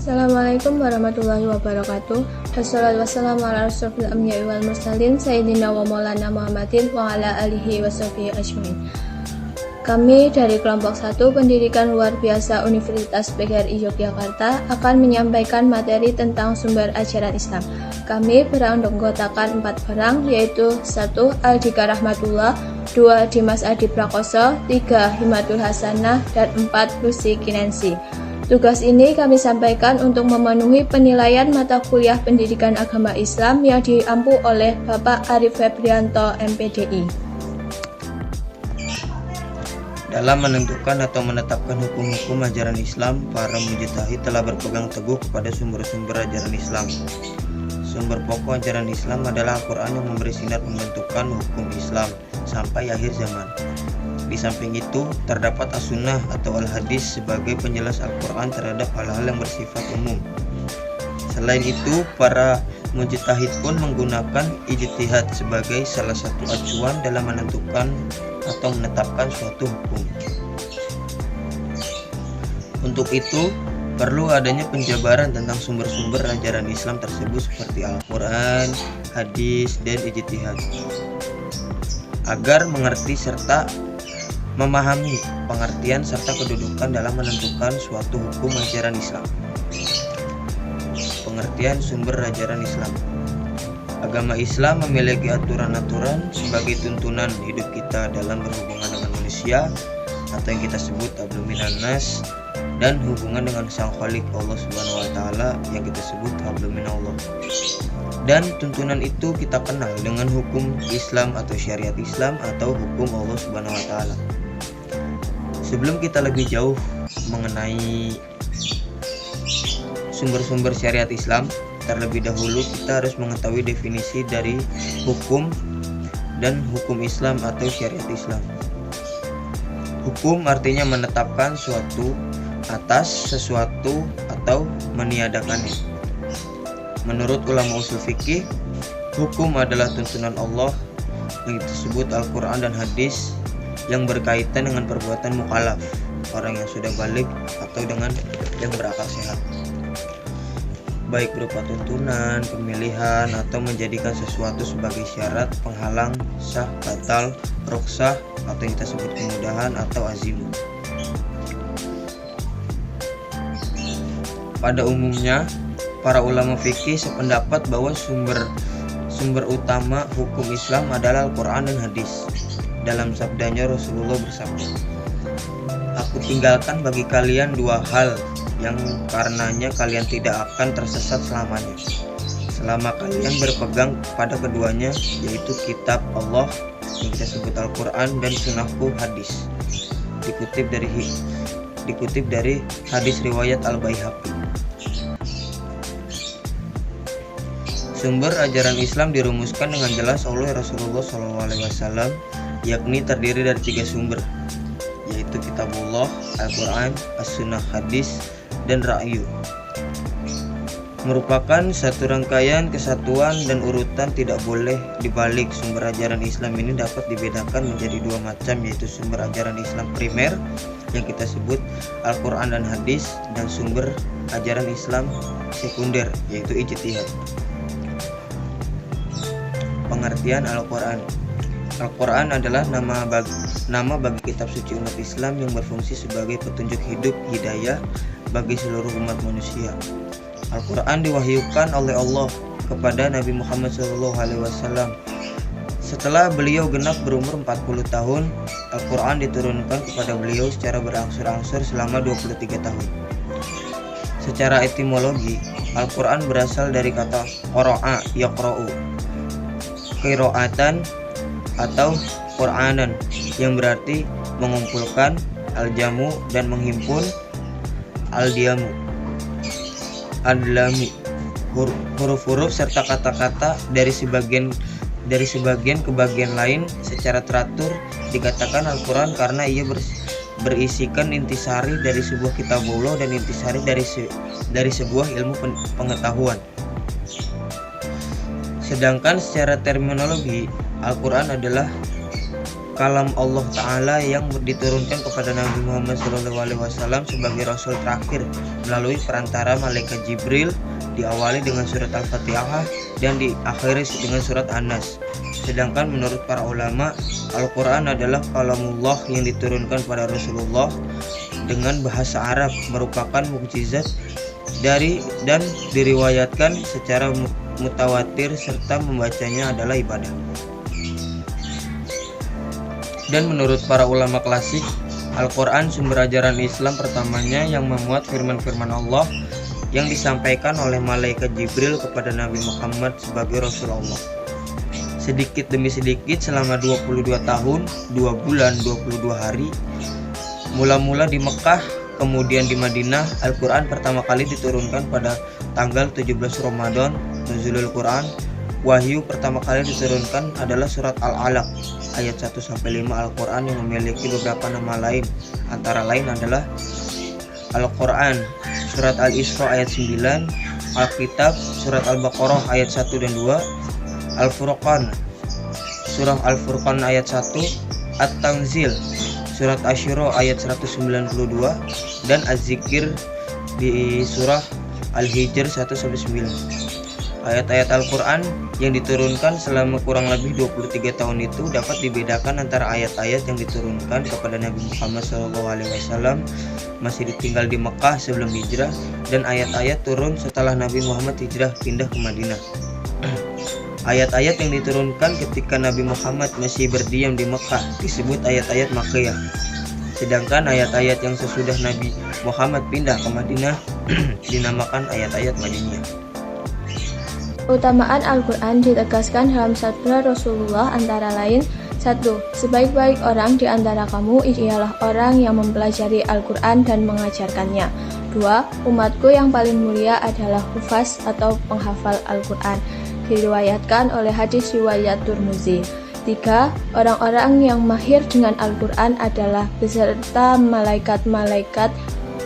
Assalamualaikum warahmatullahi wabarakatuh. Wassalatu wassalamu ala asyrofil anbiya'i wal mursalin sayyidina wa maulana Muhammadin wa ala alihi washabihi ajmain. Kami dari kelompok 1 Pendidikan Luar Biasa Universitas PGRI Yogyakarta akan menyampaikan materi tentang sumber ajaran Islam. Kami beranggotakan 4 orang, yaitu 1. Aldika Rahmatullah, 2. Dimas Adi Prakoso, 3. Himatul Hasanah, dan 4. Lucy Kinensi. Tugas ini kami sampaikan untuk memenuhi penilaian mata kuliah pendidikan agama Islam yang diampu oleh Bapak Arif Febrianto, MPDI. Dalam menentukan atau menetapkan hukum-hukum ajaran Islam, para mujtahid telah berpegang teguh kepada sumber-sumber ajaran Islam. Sumber pokok ajaran Islam adalah Al-Quran yang memberi sinar pembentukan hukum Islam sampai akhir zaman. Di samping itu, terdapat as-sunnah atau al-hadis sebagai penjelas Al-Quran terhadap hal-hal yang bersifat umum. Selain itu, para mujtahid pun menggunakan ijtihad sebagai salah satu acuan dalam menentukan atau menetapkan suatu hukum. Untuk itu, perlu adanya penjabaran tentang sumber-sumber ajaran Islam tersebut seperti Al-Quran, hadis, dan ijtihad, agar mengerti serta memahami pengertian serta kedudukan dalam menentukan suatu hukum ajaran Islam. Pengertian sumber ajaran Islam. Agama Islam memiliki aturan-aturan sebagai tuntunan hidup kita dalam berhubungan dengan manusia atau yang kita sebut hablum minan nas, dan hubungan dengan Sang Khalik Allah Subhanahu wa taala yang kita sebut hablum minallah. Dan tuntunan itu kita kenal dengan hukum Islam atau syariat Islam atau hukum Allah Subhanahu wa taala. Sebelum kita lebih jauh mengenai sumber-sumber syariat Islam, terlebih dahulu kita harus mengetahui definisi dari hukum dan hukum Islam atau syariat Islam. Hukum artinya menetapkan suatu atas sesuatu atau meniadakannya. Menurut ulama usul fikih, hukum adalah tuntunan Allah yang disebut Al-Quran dan hadis yang berkaitan dengan perbuatan mukallaf, orang yang sudah balik atau dengan yang berakal sehat, baik berupa tuntunan, pemilihan, atau menjadikan sesuatu sebagai syarat, penghalang, sah, batal, rukhsah, atau yang kita sebut kemudahan atau azimu. Pada umumnya, para ulama fikih sependapat bahwa sumber utama hukum Islam adalah Al-Quran dan hadis. Dalam sabdanya Rasulullah bersabda, "Aku tinggalkan bagi kalian 2 hal yang karenanya kalian tidak akan tersesat selamanya, selama kalian berpegang pada keduanya, yaitu kitab Allah yang kita sebut Al-Quran dan sunnahku hadis." Dikutip dari hadis riwayat Al-Baihaqi. Sumber ajaran Islam dirumuskan dengan jelas oleh Rasulullah SAW, yakni terdiri dari 3 sumber, yaitu kitabullah, Al-Quran, as-sunnah hadis, dan ra'yu. Merupakan satu rangkaian kesatuan dan urutan tidak boleh dibalik. Sumber ajaran Islam ini dapat dibedakan menjadi 2 macam, yaitu sumber ajaran Islam primer yang kita sebut Al-Quran dan hadis, dan sumber ajaran Islam sekunder yaitu ijtihad. Pengertian Al-Quran. Al-Quran adalah nama bagi kitab suci umat Islam yang berfungsi sebagai petunjuk hidup hidayah bagi seluruh umat manusia. Al-Quran diwahyukan oleh Allah kepada Nabi Muhammad SAW. Setelah beliau genap berumur 40 tahun, Al-Quran diturunkan kepada beliau secara berangsur-angsur selama 23 tahun. Secara etimologi, Al-Quran berasal dari kata qara'a yaqra'u, qira'atan atau Qur'anan, yang berarti mengumpulkan, al-jamu, dan menghimpun, al-diamu, adlamu. Huruf-huruf serta kata-kata dari sebagian ke bagian lain secara teratur dikatakan Al-Quran karena ia berisikan intisari dari sebuah kitabullah dan intisari dari sebuah ilmu pengetahuan. Sedangkan secara terminologi, Al-Quran adalah kalam Allah Ta'ala yang diturunkan kepada Nabi Muhammad SAW sebagai Rasul terakhir melalui perantara malaikat Jibril, diawali dengan surat Al-Fatihah dan diakhiri dengan surat An-Nas. Sedangkan menurut para ulama, Al-Quran adalah kalamullah yang diturunkan pada Rasulullah dengan bahasa Arab, merupakan mukjizat dan diriwayatkan secara mutawatir serta membacanya adalah ibadah. Dan menurut para ulama klasik, Al-Quran sumber ajaran Islam pertamanya yang memuat firman-firman Allah yang disampaikan oleh malaikat Jibril kepada Nabi Muhammad sebagai Rasulullah. Sedikit demi sedikit selama 22 tahun, 2 bulan, 22 hari, mula-mula di Mekah, kemudian di Madinah, Al-Quran pertama kali diturunkan pada tanggal 17 Ramadan, Nuzulul Quran. Wahyu pertama kali diturunkan adalah surat Al-Alaq ayat 1-5 Al-Quran yang memiliki beberapa nama lain. Antara lain adalah Al-Quran, surat Al-Isra ayat 9, Al-Kitab, surat Al-Baqarah ayat 1 dan 2, Al-Furqan, surah Al-Furqan ayat 1, At-Tanzil, surat Asy-Syura ayat 192, dan Az-Zikr di surah Al-Hijr 1-9. Ayat-ayat Al-Quran yang diturunkan selama kurang lebih 23 tahun itu dapat dibedakan antara ayat-ayat yang diturunkan kepada Nabi Muhammad SAW masih ditinggal di Mekah sebelum hijrah, dan ayat-ayat turun setelah Nabi Muhammad hijrah pindah ke Madinah. Ayat-ayat yang diturunkan ketika Nabi Muhammad masih berdiam di Mekah disebut ayat-ayat Makkiyah. Sedangkan ayat-ayat yang sesudah Nabi Muhammad pindah ke Madinah dinamakan ayat-ayat Madiniyah. Keutamaan Al-Quran ditegaskan dalam sabda Rasulullah antara lain: 1. Sebaik-baik orang di antara kamu ialah orang yang mempelajari Al-Quran dan mengajarkannya. 2. Umatku yang paling mulia adalah hufaz atau penghafal Al-Quran. Diriwayatkan oleh hadis riwayat Tirmizi. 3. Orang-orang yang mahir dengan Al-Quran adalah beserta malaikat-malaikat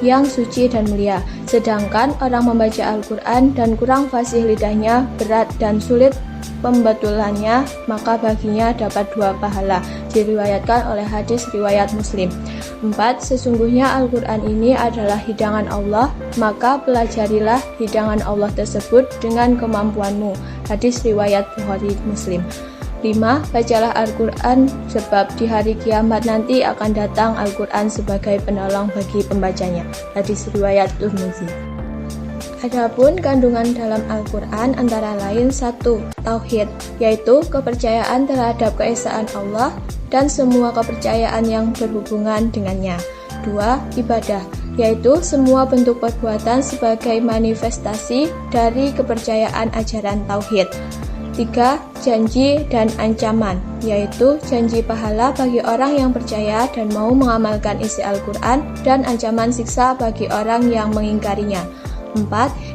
yang suci dan mulia. Sedangkan orang membaca Al-Quran dan kurang fasih lidahnya, berat dan sulit pembetulannya, maka baginya dapat 2 pahala. Diriwayatkan oleh hadis riwayat Muslim. 4. Sesungguhnya Al-Quran ini adalah hidangan Allah, maka pelajarilah hidangan Allah tersebut dengan kemampuanmu. Hadis riwayat Bukhari Muslim. 5. Bacalah Al-Quran sebab di hari kiamat nanti akan datang Al-Quran sebagai penolong bagi pembacanya. Hadis riwayat Tirmizi. Adapun kandungan dalam Al-Quran antara lain: 1. Tauhid, yaitu kepercayaan terhadap keesaan Allah dan semua kepercayaan yang berhubungan dengannya. 2. Ibadah, yaitu semua bentuk perbuatan sebagai manifestasi dari kepercayaan ajaran Tauhid. 3. Janji dan ancaman, yaitu janji pahala bagi orang yang percaya dan mau mengamalkan isi Al-Quran, dan ancaman siksa bagi orang yang mengingkarinya. 4.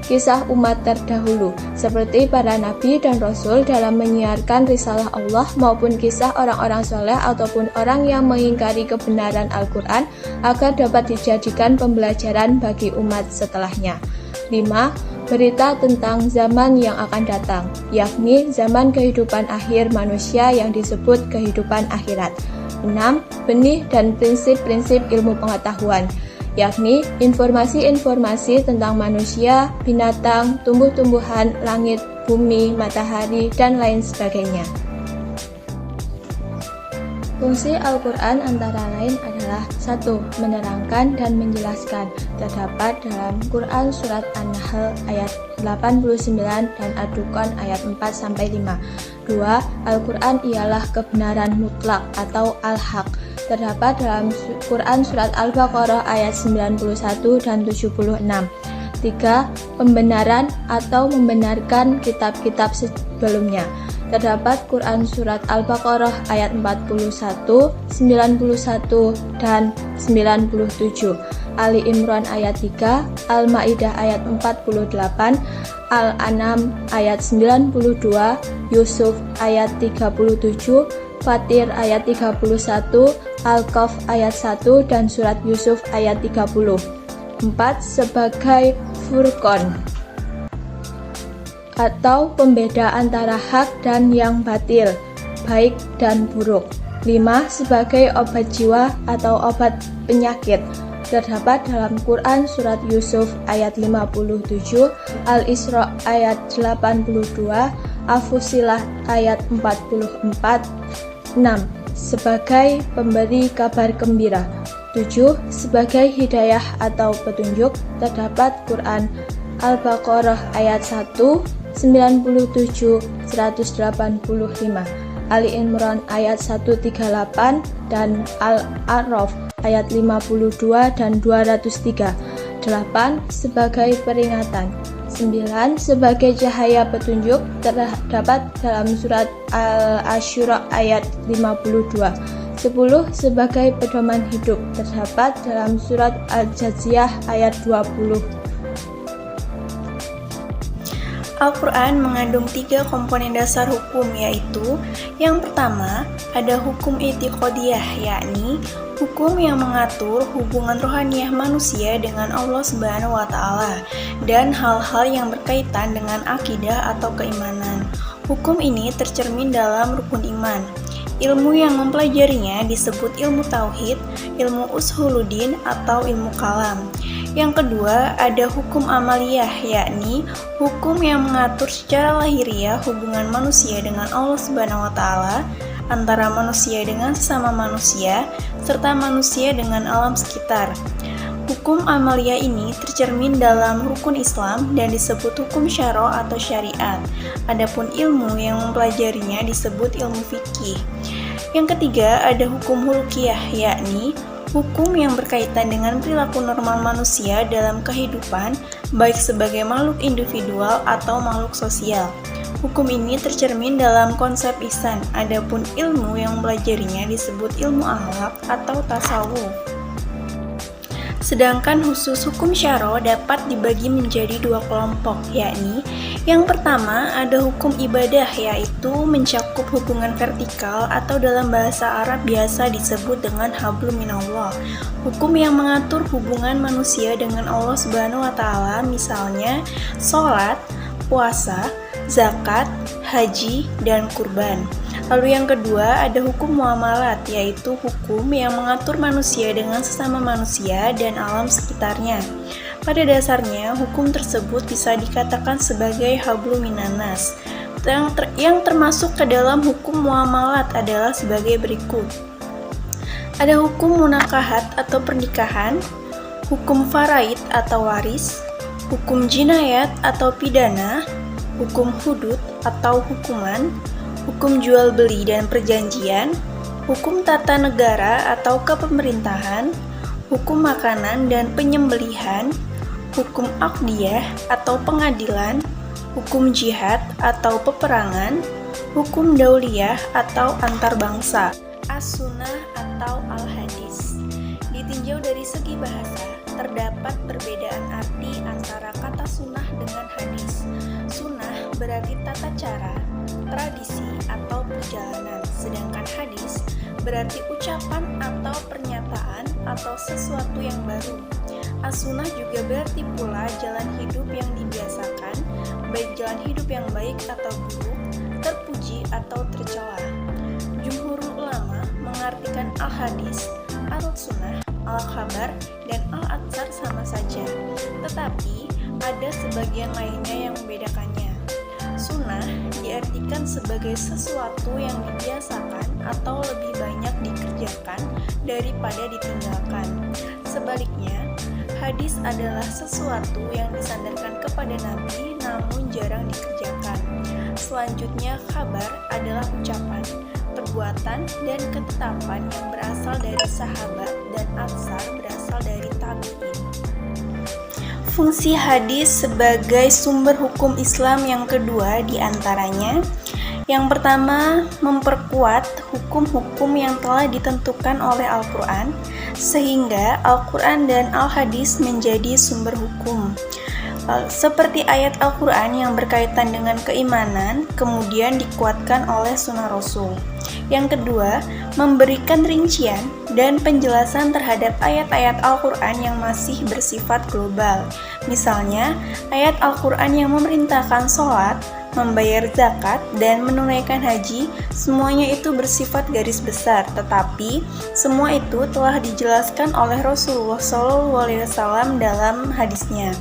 Kisah umat terdahulu, seperti para nabi dan rasul dalam menyiarkan risalah Allah, maupun kisah orang-orang soleh ataupun orang yang mengingkari kebenaran Al-Quran, agar dapat dijadikan pembelajaran bagi umat setelahnya. 5. Berita tentang zaman yang akan datang, yakni zaman kehidupan akhir manusia yang disebut kehidupan akhirat. 6. Benih dan prinsip-prinsip ilmu pengetahuan, yakni informasi-informasi tentang manusia, binatang, tumbuh-tumbuhan, langit, bumi, matahari, dan lain sebagainya. Fungsi Al-Quran antara lain adalah: 1. Menerangkan dan menjelaskan. Terdapat dalam Quran Surat An-Nahl ayat 89 dan Ad-Dukhan ayat 4-5. 2. Al-Quran ialah kebenaran mutlak atau Al-Haq. Terdapat dalam Quran Surat Al-Baqarah ayat 91 dan 76. 3. Pembenaran atau membenarkan kitab-kitab sebelumnya. Terdapat Quran Surat Al-Baqarah ayat 41, 91, dan 97, Ali Imran ayat 3, Al-Ma'idah ayat 48, Al-An'am ayat 92, Yusuf ayat 37, Fatir ayat 31, Al-Kahf ayat 1, dan Surat Yusuf ayat 30. 4. Sebagai Furqan, atau pembeda antara hak dan yang batil, baik dan buruk. 5. Sebagai obat jiwa atau obat penyakit. Terdapat dalam Quran Surat Yusuf ayat 57, Al-Isra ayat 82, Al-Fussilah ayat 44. 6. Sebagai pemberi kabar gembira. 7. Sebagai hidayah atau petunjuk. Terdapat Quran Al-Baqarah ayat 1, 97, 185, Ali Imran ayat 138, dan Al-A'raf ayat 52 dan 203. 8. Sebagai peringatan. 9. Sebagai cahaya petunjuk. Terdapat dalam surat Al-Asyura ayat 52. 10. Sebagai pedoman hidup. Terdapat dalam surat Al-Jaziyah ayat 20. Al-Quran mengandung 3 komponen dasar hukum, yaitu yang pertama, ada hukum i'tiqadiyah, yakni hukum yang mengatur hubungan rohaniah manusia dengan Allah Subhanahu wa Ta'ala dan hal-hal yang berkaitan dengan akidah atau keimanan. Hukum ini tercermin dalam rukun iman. Ilmu yang mempelajarinya disebut ilmu tauhid, ilmu ushuluddin, atau ilmu kalam. Yang kedua, ada hukum amaliyah, yakni hukum yang mengatur secara lahiriah hubungan manusia dengan Allah Subhanahu wa Ta'ala, antara manusia dengan sesama manusia, serta manusia dengan alam sekitar. Hukum amaliyah ini tercermin dalam rukun Islam dan disebut hukum syara atau syariat. Adapun ilmu yang mempelajarinya disebut ilmu fikih. Yang ketiga, ada hukum hulukiyah, yakni hukum yang berkaitan dengan perilaku normal manusia dalam kehidupan, baik sebagai makhluk individual atau makhluk sosial. Hukum ini tercermin dalam konsep ihsan. Adapun ilmu yang mempelajarinya disebut ilmu akhlak atau tasawuf. Sedangkan khusus hukum syara dapat dibagi menjadi 2 kelompok, yakni yang pertama ada hukum ibadah, yaitu mencakup hubungan vertikal atau dalam bahasa Arab biasa disebut dengan hablum minallah. Hukum yang mengatur hubungan manusia dengan Allah Subhanahu wa Ta'ala, misalnya sholat, puasa, zakat, haji, dan kurban. Lalu yang kedua ada hukum muamalat, yaitu hukum yang mengatur manusia dengan sesama manusia dan alam sekitarnya. Pada dasarnya, hukum tersebut bisa dikatakan sebagai hablum minannas. Yang termasuk ke dalam hukum muamalat adalah sebagai berikut. Ada hukum munakahat atau pernikahan, hukum faraid atau waris, hukum jinayat atau pidana, hukum hudud atau hukuman, hukum jual beli dan perjanjian, hukum tata negara atau kepemerintahan, hukum makanan dan penyembelihan, hukum aqdiyah atau pengadilan, hukum jihad atau peperangan, hukum dauliyah atau antarbangsa, as-sunnah atau al-hadis. Ditinjau dari segi bahasa, terdapat perbedaan arti antara kata sunnah dengan hadis. Sunnah berarti tata cara, tradisi, atau perjalanan, sedangkan hadis berarti ucapan atau pernyataan atau sesuatu yang baru. As-sunnah juga berarti pula jalan hidup yang dibiasakan, baik jalan hidup yang baik atau buruk, terpuji atau tercela. Jumhurul ulama mengartikan al-hadis, al-sunnah, al-khabar, dan al-atsar sama saja, tetapi ada sebagian lainnya yang membedakannya. Sunnah diartikan sebagai sesuatu yang dibiasakan atau lebih banyak dikerjakan daripada ditinggalkan. Sebaliknya, hadis adalah sesuatu yang disandarkan kepada Nabi namun jarang dikerjakan. Selanjutnya, khabar adalah ucapan, perbuatan, dan ketetapan yang berasal dari sahabat, dan atsar berasal dari tabi'in. Fungsi hadis sebagai sumber hukum Islam yang kedua diantaranya, yang pertama, memperkuat hukum-hukum yang telah ditentukan oleh Al-Quran, sehingga Al-Quran dan Al-Hadis menjadi sumber hukum. Seperti ayat Al-Quran yang berkaitan dengan keimanan, kemudian dikuatkan oleh sunnah Rasul. Yang kedua, memberikan rincian dan penjelasan terhadap ayat-ayat Al-Quran yang masih bersifat global. Misalnya, ayat Al-Quran yang memerintahkan sholat membayar zakat, dan menunaikan haji, semuanya itu bersifat garis besar, tetapi semua itu telah dijelaskan oleh Rasulullah SAW dalam hadisnya.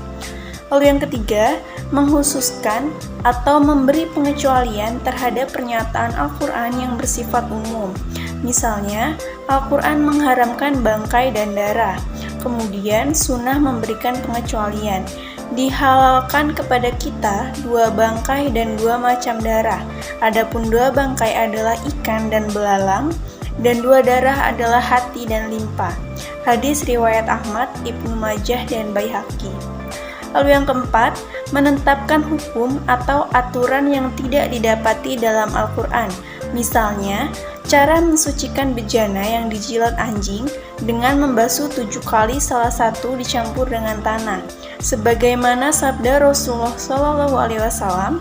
Lalu yang ketiga, menghususkan atau memberi pengecualian terhadap pernyataan Al-Quran yang bersifat umum. Misalnya, Al-Quran mengharamkan bangkai dan darah, kemudian sunnah memberikan pengecualian. Dihalalkan kepada kita 2 bangkai dan 2 macam darah. Adapun 2 bangkai adalah ikan dan belalang, dan 2 darah adalah hati dan limpa. Hadis riwayat Ahmad, Ibnu Majah, dan Baihaqi. Lalu yang keempat, menetapkan hukum atau aturan yang tidak didapati dalam Al-Quran. Misalnya, cara mensucikan bejana yang dijilat anjing dengan membasuh 7 kali salah satu dicampur dengan tanah. Sebagaimana sabda Rasulullah SAW,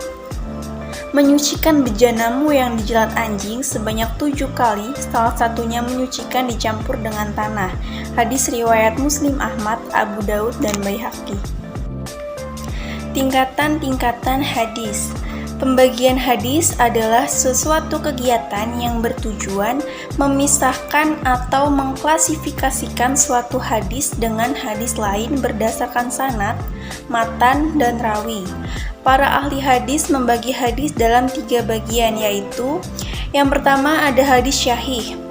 menyucikan bejanamu yang dijilat anjing sebanyak 7 kali, salah satunya menyucikan dicampur dengan tanah. Hadis riwayat Muslim, Ahmad, Abu Daud, dan Baihaqi. Tingkatan-tingkatan hadis. Pembagian hadis adalah sesuatu kegiatan yang bertujuan memisahkan atau mengklasifikasikan suatu hadis dengan hadis lain berdasarkan sanad, matan, dan rawi. Para ahli hadis membagi hadis dalam 3 bagian, yaitu yang pertama ada hadis syahih.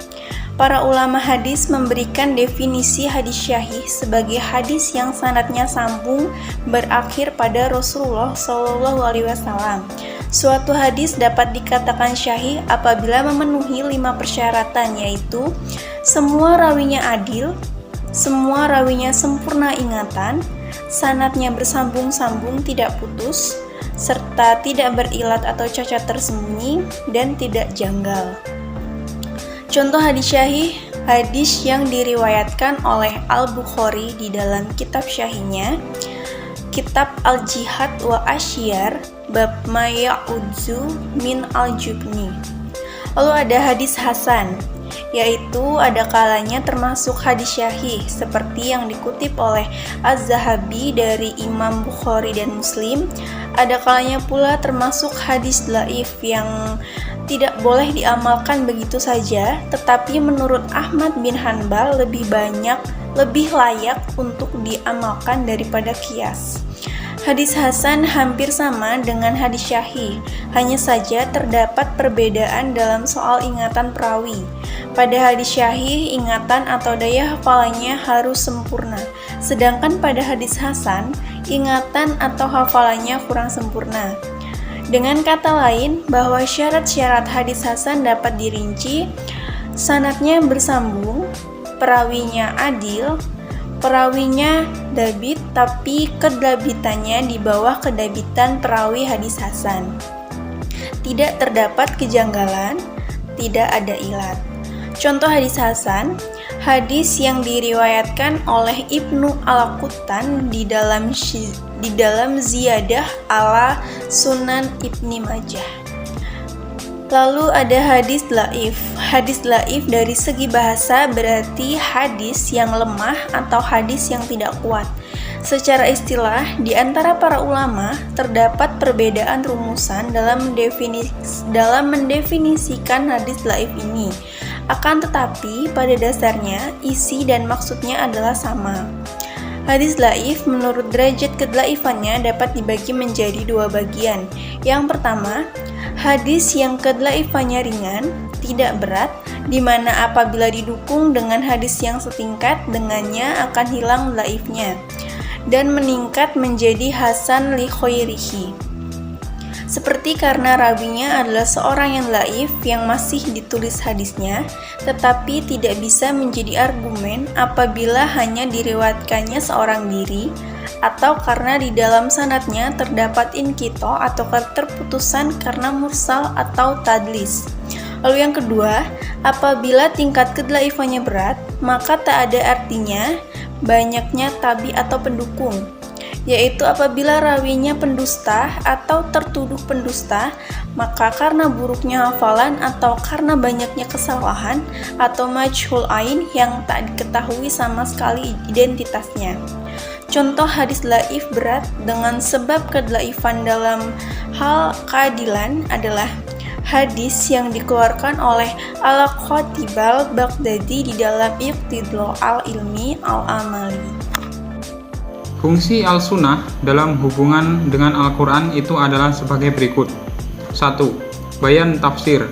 Para ulama hadis memberikan definisi hadis syahih sebagai hadis yang sanadnya sambung berakhir pada Rasulullah SAW. Suatu hadis dapat dikatakan syahih apabila memenuhi 5 persyaratan, yaitu semua rawinya adil, semua rawinya sempurna ingatan, sanadnya bersambung-sambung tidak putus, serta tidak berilat atau cacat tersembunyi, dan tidak janggal. Contoh hadis syahih, hadis yang diriwayatkan oleh Al-Bukhari di dalam kitab syahihnya, Kitab Al-Jihad wa Asyar, bab ma ya'udzu min al-jubni. Lalu ada hadis hasan, yaitu ada kalanya termasuk hadis syahih, seperti yang dikutip oleh Az-Zahabi dari Imam Bukhari dan Muslim. Ada kalanya pula termasuk hadis dhaif yang tidak boleh diamalkan begitu saja, tetapi menurut Ahmad bin Hanbal lebih layak untuk diamalkan daripada qiyas. Hadis hasan hampir sama dengan hadis syahih, hanya saja terdapat perbedaan dalam soal ingatan perawi. Pada hadis syahih, ingatan atau daya hafalannya harus sempurna, sedangkan pada hadis hasan, ingatan atau hafalannya kurang sempurna. Dengan kata lain, bahwa syarat-syarat hadis hasan dapat dirinci, sanadnya bersambung, perawinya adil, perawinya dabit tapi kedabitannya di bawah kedabitan perawi hadis hasan. Tidak terdapat kejanggalan, tidak ada ilat. Contoh hadis hasan, hadis yang diriwayatkan oleh Ibnu Al-Quttan di dalam Ziyadah ala Sunan Ibni Majah. Lalu ada hadis dhaif. Hadis dhaif dari segi bahasa berarti hadis yang lemah atau hadis yang tidak kuat. Secara istilah, di antara para ulama terdapat perbedaan rumusan dalam mendefinisikan hadis dhaif ini. Akan tetapi, pada dasarnya, isi dan maksudnya adalah sama. Hadis dhaif menurut derajat kedhaifannya dapat dibagi menjadi 2 bagian. Yang pertama, hadis yang kedhaifannya ringan, tidak berat, di mana apabila didukung dengan hadis yang setingkat dengannya akan hilang dhaifnya dan meningkat menjadi hasan li khairihi. Seperti karena rawinya adalah seorang yang dhaif yang masih ditulis hadisnya, tetapi tidak bisa menjadi argumen apabila hanya diriwayatkannya seorang diri, atau karena di dalam sanadnya terdapat inqita atau keterputusan karena mursal atau tadlis. Lalu yang kedua, apabila tingkat kedhaifannya berat, maka tak ada artinya banyaknya tabi atau pendukung, yaitu apabila rawinya pendusta atau tertuduh pendusta, maka karena buruknya hafalan atau karena banyaknya kesalahan atau majhul ain yang tak diketahui sama sekali identitasnya. Contoh hadis dhaif berat dengan sebab kedhaifan dalam hal keadilan adalah hadis yang dikeluarkan oleh Al-Khatib al-Baghdadi di dalam Iqtidal al-Ilmi al-Amali. Fungsi al-sunnah dalam hubungan dengan Al-Quran itu adalah sebagai berikut. 1. Bayan tafsir,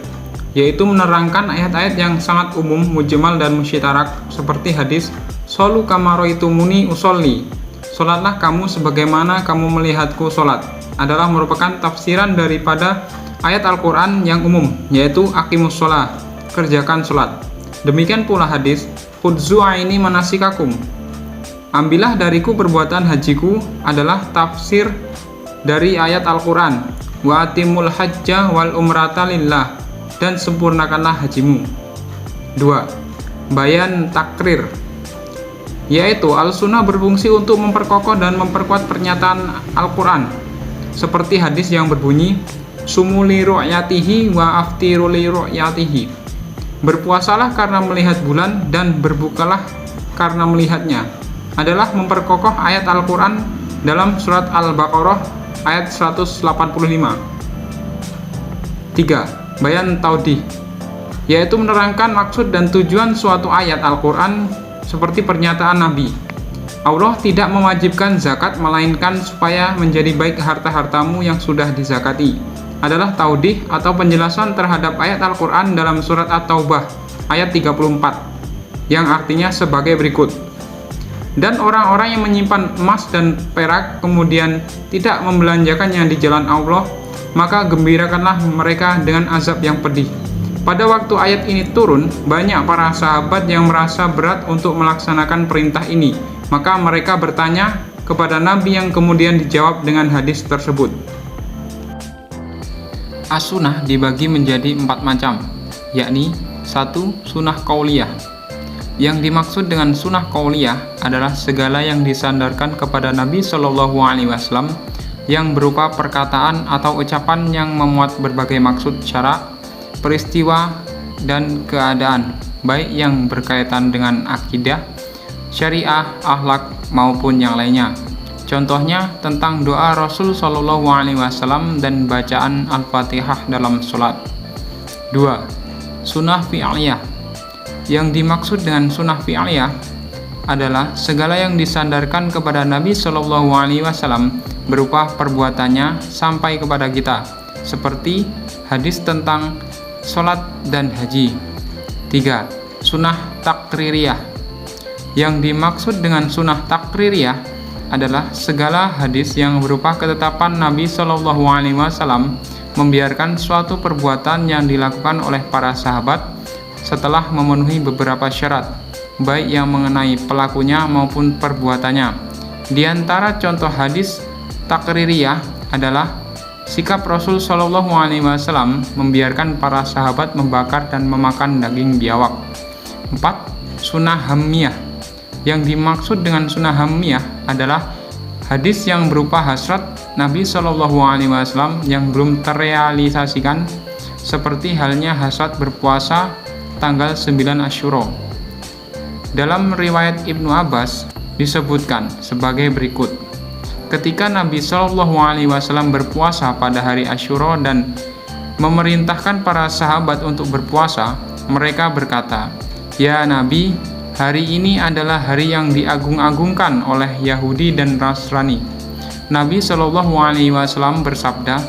yaitu menerangkan ayat-ayat yang sangat umum, mujmal dan musytarak, seperti hadis Sholu kama ra'aitumuni usolli, solatlah kamu sebagaimana kamu melihatku solat, adalah merupakan tafsiran daripada ayat Al-Quran yang umum, yaitu aqimus sholah, kerjakan solat. Demikian pula hadis khudzu aini manasikakum, ambillah dariku perbuatan hajiku, adalah tafsir dari ayat Al-Quran. Wa atimul hajja wal umrata lillah, dan sempurnakanlah hajimu. 2. Bayan takrir, yaitu al-sunnah berfungsi untuk memperkokoh dan memperkuat pernyataan Al-Quran, seperti hadis yang berbunyi sumu li ru'yatihi wa aftiru li ru'yatihi, berpuasalah karena melihat bulan dan berbukalah karena melihatnya, adalah memperkokoh ayat Al-Quran dalam surat Al-Baqarah ayat 185. 3. Bayan taudih, yaitu menerangkan maksud dan tujuan suatu ayat Al-Quran, seperti pernyataan Nabi, Allah tidak mewajibkan zakat melainkan supaya menjadi baik harta-hartamu yang sudah dizakati, adalah taudih atau penjelasan terhadap ayat Al-Quran dalam surat At-Taubah ayat 34, yang artinya sebagai berikut. Dan orang-orang yang menyimpan emas dan perak kemudian tidak membelanjakannya di jalan Allah, maka gembirakanlah mereka dengan azab yang pedih. Pada waktu ayat ini turun, banyak para sahabat yang merasa berat untuk melaksanakan perintah ini. Maka mereka bertanya kepada Nabi yang kemudian dijawab dengan hadis tersebut. As-sunnah dibagi menjadi 4 macam, yakni 1. Sunnah qauliyah. Yang dimaksud dengan sunnah qauliyah adalah segala yang disandarkan kepada Nabi SAW yang berupa perkataan atau ucapan yang memuat berbagai maksud syarak, peristiwa dan keadaan, baik yang berkaitan dengan akidah, syariah, akhlak maupun yang lainnya. Contohnya tentang doa Rasul SAW dan bacaan Al-Fatihah dalam sholat. 2. Sunnah fi'liyah. Yang dimaksud dengan sunnah fi'liyah adalah segala yang disandarkan kepada Nabi SAW berupa perbuatannya sampai kepada kita, seperti hadis tentang sholat dan haji. 3. Sunnah takririyah. Yang dimaksud dengan sunnah takririyah adalah segala hadis yang berupa ketetapan Nabi SAW membiarkan suatu perbuatan yang dilakukan oleh para sahabat setelah memenuhi beberapa syarat, baik yang mengenai pelakunya maupun perbuatannya. Di antara contoh hadis takririyah adalah sikap Rasul SAW membiarkan para sahabat membakar dan memakan daging biawak. 4. Sunnah hammiyah. Yang dimaksud dengan sunnah hammiyah adalah hadis yang berupa hasrat Nabi SAW yang belum terrealisasikan, seperti halnya hasrat berpuasa tanggal 9 Asyura. Dalam riwayat Ibnu Abbas disebutkan sebagai berikut. Ketika Nabi SAW berpuasa pada hari Asyura dan memerintahkan para sahabat untuk berpuasa, mereka berkata, "Ya Nabi, hari ini adalah hari yang diagung-agungkan oleh Yahudi dan Nasrani." Nabi SAW bersabda,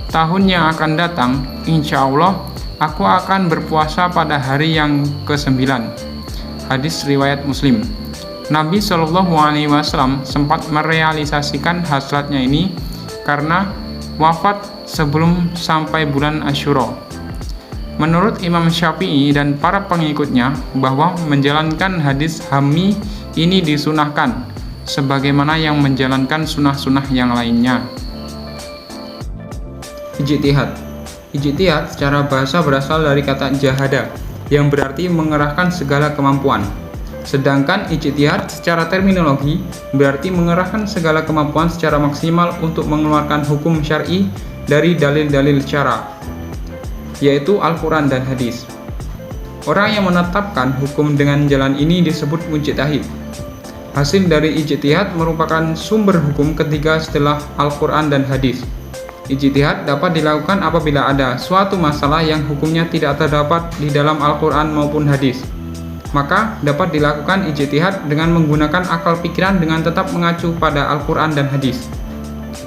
"Tahun yang akan datang, insya Allah, aku akan berpuasa pada hari yang ke-9." Hadis riwayat Muslim. Nabi SAW sempat merealisasikan hasratnya ini karena wafat sebelum sampai bulan Asyura. Menurut Imam Syafi'i dan para pengikutnya bahwa menjalankan hadis hammi ini disunahkan, sebagaimana yang menjalankan sunnah-sunnah yang lainnya. Ijtihad. Ijtihad secara bahasa berasal dari kata jahada, yang berarti mengerahkan segala kemampuan. Sedangkan ijtihad secara terminologi berarti mengerahkan segala kemampuan secara maksimal untuk mengeluarkan hukum syar'i dari dalil-dalil syara', yaitu Al-Quran dan hadis. Orang yang menetapkan hukum dengan jalan ini disebut mujtahid. Hasil dari ijtihad merupakan sumber hukum ketiga setelah Al-Quran dan hadis. Ijtihad dapat dilakukan apabila ada suatu masalah yang hukumnya tidak terdapat di dalam Al-Quran maupun hadis. Maka dapat dilakukan ijtihad dengan menggunakan akal pikiran dengan tetap mengacu pada Al-Quran dan hadis.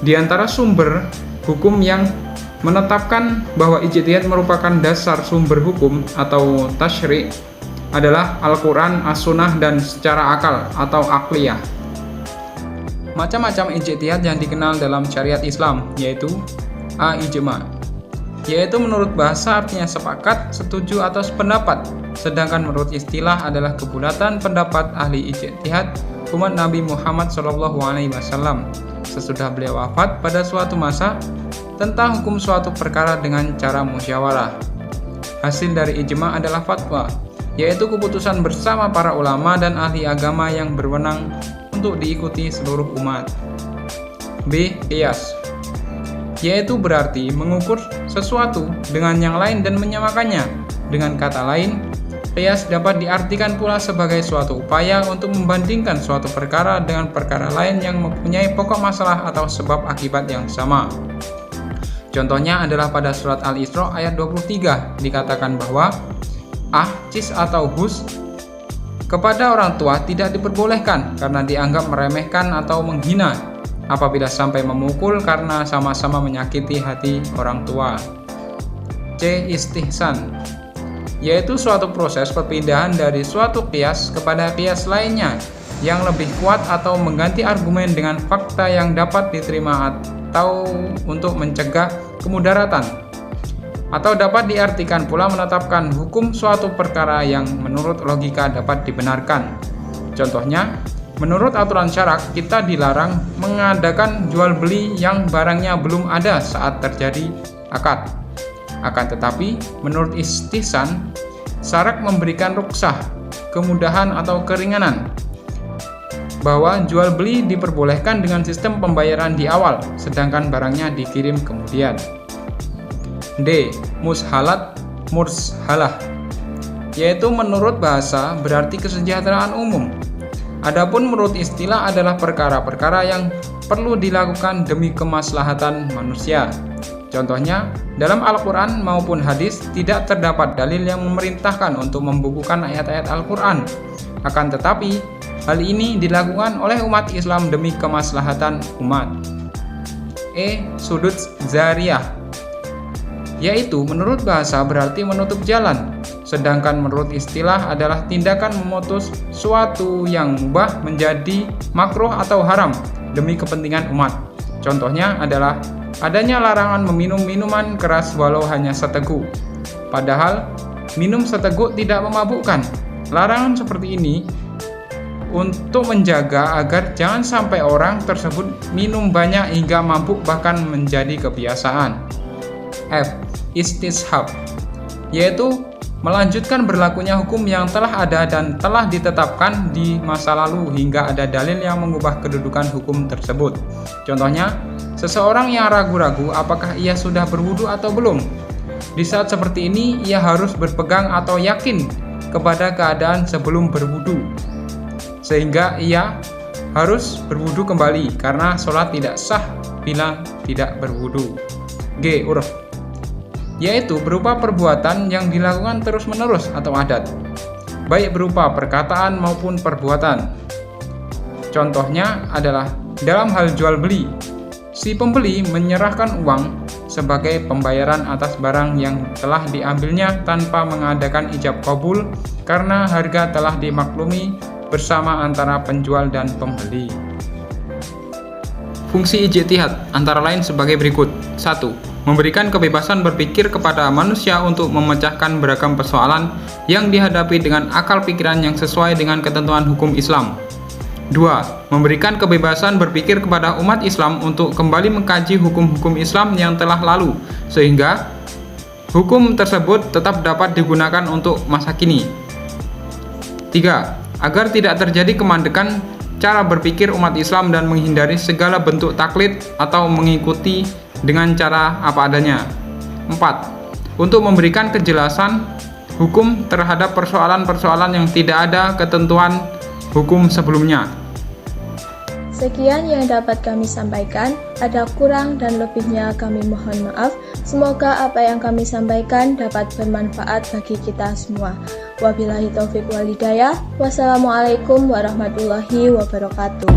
Di antara sumber hukum yang menetapkan bahwa ijtihad merupakan dasar sumber hukum atau tasyri' adalah Al-Quran, As-Sunnah, dan secara akal atau akliyah. Macam-macam ijtihad yang dikenal dalam syariat Islam yaitu A. Ijma', yaitu menurut bahasa artinya sepakat, setuju, atau sependapat, sedangkan menurut istilah adalah kebulatan pendapat ahli ijtihad umat Nabi Muhammad SAW sesudah beliau wafat pada suatu masa tentang hukum suatu perkara dengan cara musyawarah. Hasil dari ijma' adalah fatwa, yaitu keputusan bersama para ulama dan ahli agama yang berwenang untuk diikuti seluruh umat. B. Qiyas, yaitu berarti mengukur sesuatu dengan yang lain dan menyamakannya. Dengan kata lain, qiyas dapat diartikan pula sebagai suatu upaya untuk membandingkan suatu perkara dengan perkara lain yang mempunyai pokok masalah atau sebab akibat yang sama. Contohnya adalah pada surat Al-Isra ayat 23 dikatakan bahwa cis atau hus kepada orang tua tidak diperbolehkan karena dianggap meremehkan atau menghina apabila sampai memukul karena sama-sama menyakiti hati orang tua. C. Istihsan, yaitu suatu proses perpindahan dari suatu qiyas kepada qiyas lainnya yang lebih kuat atau mengganti argumen dengan fakta yang dapat diterima atau untuk mencegah kemudaratan. Atau dapat diartikan pula menetapkan hukum suatu perkara yang menurut logika dapat dibenarkan. Contohnya, menurut aturan syarak kita dilarang mengadakan jual beli yang barangnya belum ada saat terjadi akad. Akan tetapi, menurut istihsan, syarak memberikan rukhsah, kemudahan atau keringanan bahwa jual beli diperbolehkan dengan sistem pembayaran di awal, sedangkan barangnya dikirim kemudian. D. Mushalat murshalah, yaitu menurut bahasa berarti kesejahteraan umum. Adapun menurut istilah adalah perkara-perkara yang perlu dilakukan demi kemaslahatan manusia. Contohnya, dalam Al-Quran maupun hadis tidak terdapat dalil yang memerintahkan untuk membukukan ayat-ayat Al-Quran. Akan tetapi, hal ini dilakukan oleh umat Islam demi kemaslahatan umat. E. Sudut zariyah, yaitu menurut bahasa berarti menutup jalan, sedangkan menurut istilah adalah tindakan memutus suatu yang mubah menjadi makruh atau haram demi kepentingan umat. Contohnya adalah adanya larangan meminum minuman keras walau hanya seteguk, padahal minum seteguk tidak memabukkan. Larangan seperti ini untuk menjaga agar jangan sampai orang tersebut minum banyak hingga mabuk bahkan menjadi kebiasaan. F. Istishab, yaitu melanjutkan berlakunya hukum yang telah ada dan telah ditetapkan di masa lalu hingga ada dalil yang mengubah kedudukan hukum tersebut. Contohnya, seseorang yang ragu-ragu apakah ia sudah berwudu atau belum. Di saat seperti ini, ia harus berpegang atau yakin kepada keadaan sebelum berwudu, sehingga ia harus berwudu kembali karena sholat tidak sah bila tidak berwudu. G. Urf, yaitu berupa perbuatan yang dilakukan terus-menerus atau adat, baik berupa perkataan maupun perbuatan. Contohnya adalah dalam hal jual beli, si pembeli menyerahkan uang sebagai pembayaran atas barang yang telah diambilnya tanpa mengadakan ijab qabul karena harga telah dimaklumi bersama antara penjual dan pembeli. Fungsi ijtihad antara lain sebagai berikut. 1. Memberikan kebebasan berpikir kepada manusia untuk memecahkan beragam persoalan yang dihadapi dengan akal pikiran yang sesuai dengan ketentuan hukum Islam. 2. Memberikan kebebasan berpikir kepada umat Islam untuk kembali mengkaji hukum-hukum Islam yang telah lalu, sehingga hukum tersebut tetap dapat digunakan untuk masa kini. 3. Agar tidak terjadi kemandekan cara berpikir umat Islam dan menghindari segala bentuk taklid atau mengikuti dengan cara apa adanya. 4. Untuk memberikan kejelasan hukum terhadap persoalan-persoalan yang tidak ada ketentuan hukum sebelumnya. Sekian yang dapat kami sampaikan. Ada kurang dan lebihnya kami mohon maaf. Semoga apa yang kami sampaikan dapat bermanfaat bagi kita semua. Wabillahi taufik wal hidayah. Wassalamualaikum warahmatullahi wabarakatuh.